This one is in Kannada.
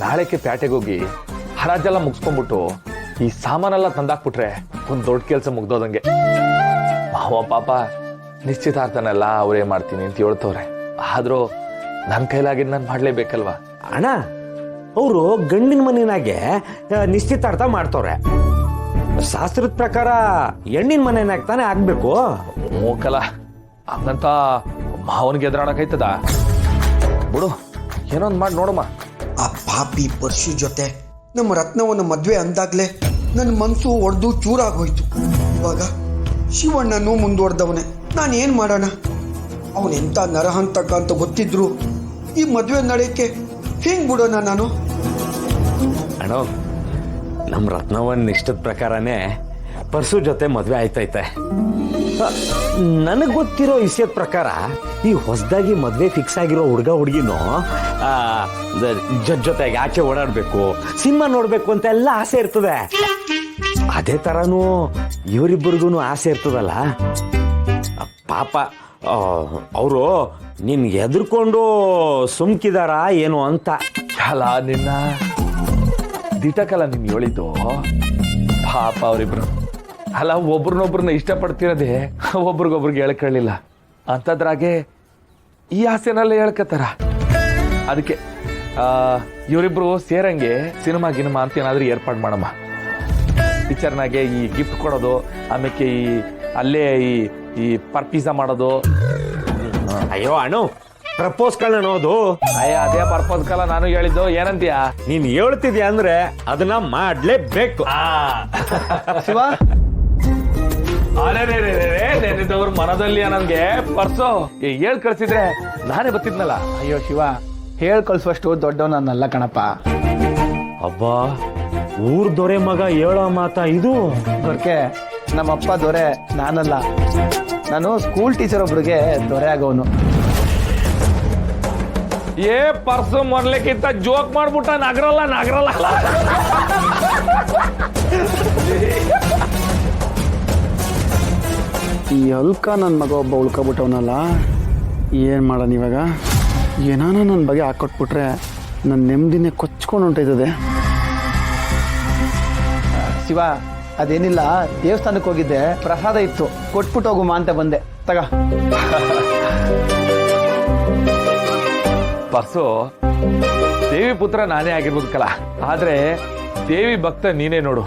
ನಾಳೆಗೆ ಪ್ಯಾಟೆಗೆ ಹೋಗಿ ಹರಾಜೆಲ್ಲ ಮುಗಿಸ್ಕೊಂಡ್ಬಿಟ್ಟು ಈ ಸಾಮಾನೆಲ್ಲ ತಂದಾಕ್ಬಿಟ್ರೆ ಒಂದ್ ದೊಡ್ಡ ಕೆಲಸ ಮುಗ್ದೋದಂಗೆ. ಮಾವ ಪಾಪ ನಿಶ್ಚಿತಾರ್ಥನೆಲ್ಲ ಅವರೇ ಮಾಡ್ತೀನಿ ಅಂತ ಹೇಳ್ತವ್ರೆ. ಆದ್ರೂ ನನ್ ಕೈಲಾಗಿದ್ ನಾನು ಮಾಡ್ಲೇಬೇಕಲ್ವಾ ಅಣ್ಣ. ಅವರು ಗಂಡಿನ ಮನೆಯಾಗೆ ನಿಶ್ಚಿತಾರ್ಥ ಮಾಡ್ತವ್ರೆ. ಶಾಸ್ತ್ರದ ಪ್ರಕಾರ ಹೆಣ್ಣಿನ ಮನೆಯಾಗ ತಾನೇ ಆಗ್ಬೇಕು. ಮೂಕಲ ಹಂಗಂತ ಮಾವನಿಗೆ ಎದುರಾಡಕೈತದ ಬಿಡು, ಏನೊಂದ್ ಮಾಡಿ ನೋಡಮ್ಮ. ಆ ಪಾಪಿ ಪರ್ಶು ಜೊತೆ ನಮ್ಮ ರತ್ನವನ್ನ ಮದ್ವೆ ಅಂದಾಗ್ಲೇ ನನ್ನ ಮನ್ಸು ಒಡೆದು ಚೂರಾಗೋಯ್ತು. ಇವಾಗ ಶಿವಣ್ಣನೂ ಮುಂದುವರೆದವನೇ. ನಾನು ಏನು ಮಾಡೋಣ? ಅವನೆಂಥ ನರಹಂತಕ ಅಂತ ಗೊತ್ತಿದ್ರು ಈ ಮದುವೆ ನಡೆಯಕ್ಕೆ ಹೆಂಗ್ ಬಿಡೋಣ ನಾನು? ಅಣ್ಣ, ನಮ್ಮ ರತ್ನವನ್ ಇಷ್ಟದ ಪ್ರಕಾರನೇ ಪರ್ಸು ಜೊತೆ ಮದ್ವೆ ಆಯ್ತೈತೆ. ನನಗೆ ಗೊತ್ತಿರೋ ವಿಷಯದ ಪ್ರಕಾರ ಈ ಹೊಸದಾಗಿ ಮದ್ವೆ ಫಿಕ್ಸ್ ಆಗಿರೋ ಹುಡುಗ ಹುಡುಗಿನೂ ಜೊತೆಗೆ ಆಚೆ ಓಡಾಡ್ಬೇಕು, ಸಿನಿಮಾ ನೋಡ್ಬೇಕು ಅಂತ ಎಲ್ಲ ಆಸೆ ಇರ್ತದೆ. ಅದೇ ತರನು ಇವರಿಬ್ಬರಿಗೂ ಆಸೆ ಇರ್ತದಲ್ಲ. ಪಾಪ ಅವರು ನಿನ್ ಎದುರ್ಕೊಂಡು ಸುಮ್ಕಿದಾರ ಏನು ಅಂತ. ಅಲ್ಲ ನಿನ್ನ ದಿಟಕಲ್ಲ ನೀನ್ ಹೇಳಿದ್ದು. ಪಾಪ ಅವರಿಬ್ರು ಅಲ್ಲ, ಒಬ್ರನ್ನೊಬ್ರನ್ನ ಇಷ್ಟಪಡ್ತಿರೋದೇ ಒಬ್ರಿಗೊಬ್ರಿಗೆ ಹೇಳ್ಕೊಳ್ಳಿಲ್ಲ ಅಂತದ್ರಾಗೆ ಈ ಆಸೆನಲ್ಲೇ ಹೇಳ್ಕತ್ತಾರ. ಅದಕ್ಕೆ ಇವರಿಬ್ರು ಸೇರಂಗೆ ಸಿನಿಮಾ ಗಿನಿಮಾ ಅಂತ ಏನಾದ್ರೂ ಏರ್ಪಾಡು ಮಾಡಮ್ಮ. ಪಿಕ್ಚರ್ನಾಗೆ ಈ ಗಿಫ್ಟ್ ಕೊಡೋದು, ಆಮೇಲೆ ಅಲ್ಲೇ ಈ ಪರ್ಪೀಸ ಮಾಡೋದು. ಅಯ್ಯೋ ಅಣ್ಣು, ಪ್ರಪೋಸ್ ಕಳ್ಳ ಅನ್ನೋದು. ಅಯ್ಯ ಅದೇ ಪರ್ಪೋಸ್ ಕಲ ನಾನು ಹೇಳಿದ್ದು. ಏನಂತೀಯ? ನೀನ್ ಹೇಳ್ತಿದ್ಯಾ ಅಂದ್ರೆ ಅದನ್ನ ಮಾಡ್ಲೇಬೇಕು. ಶಿವ, ನೆನೆದವ್ರ ಮನದಲ್ಲಿ ನನ್ಗೆ ಪರ್ಸು ಹೇಳ್ ಕಳ್ಸಿದ್ರೆ ನಾನೇ ಬರ್ತಿದ್ನಲ್ಲ. ಅಯ್ಯೋ ಶಿವ, ಹೇಳ್ ಕಳ್ಸುವಷ್ಟು ದೊಡ್ಡವ್ ನನ್ನಲ್ಲ ಕಣಪ್ಪ. ಅಬ್ಬಾ, ಊರ್ ದೊರೆ ಮಗ ಹೇಳೋ ಮಾತಾ ಇದು? ದೊರ್ಕೆ, ನಮ್ಮಪ್ಪ ದೊರೆ, ನಾನಲ್ಲ. ನಾನು ಸ್ಕೂಲ್ ಟೀಚರ್ ಒಬ್ರಿಗೆ ದೊರೆ ಆಗೋನು. ಏ ಪರ್ಸು ಮೊದ್ಲಕ್ಕಿಂತ ಜೋಕ್ ಮಾಡ್ಬಿಟ್ಟ. ನಗರಲ್ಲ ಈ ಅಲ್ಕ ನನ್ನ ಮಗ ಒಬ್ಬ ಉಳ್ಕೊಬಿಟ್ಟವನಲ್ಲ, ಏನು ಮಾಡೋಣ ಇವಾಗ? ಏನಾನ ನನ್ನ ಬಗ್ಗೆ ಹಾಕೊಟ್ಬಿಟ್ರೆ ನನ್ನ ನೆಮ್ಮದಿನೇ ಕೊಚ್ಕೊಂಡು ಹೊಂಟೈತದೆ. ಶಿವ, ಅದೇನಿಲ್ಲ, ದೇವಸ್ಥಾನಕ್ಕೆ ಹೋಗಿದ್ದೆ, ಪ್ರಸಾದ ಇತ್ತು, ಕೊಟ್ಬಿಟ್ಟು ಹೋಗುಮ ಅಂತ ಬಂದೆ. ತಗ. ಪರ್ಸು ದೇವಿ ಪುತ್ರ ನಾನೇ ಆಗಿರ್ಬೋದಕ್ಕಲ್ಲ, ಆದ್ರೆ ದೇವಿ ಭಕ್ತ ನೀನೇ ನೋಡು.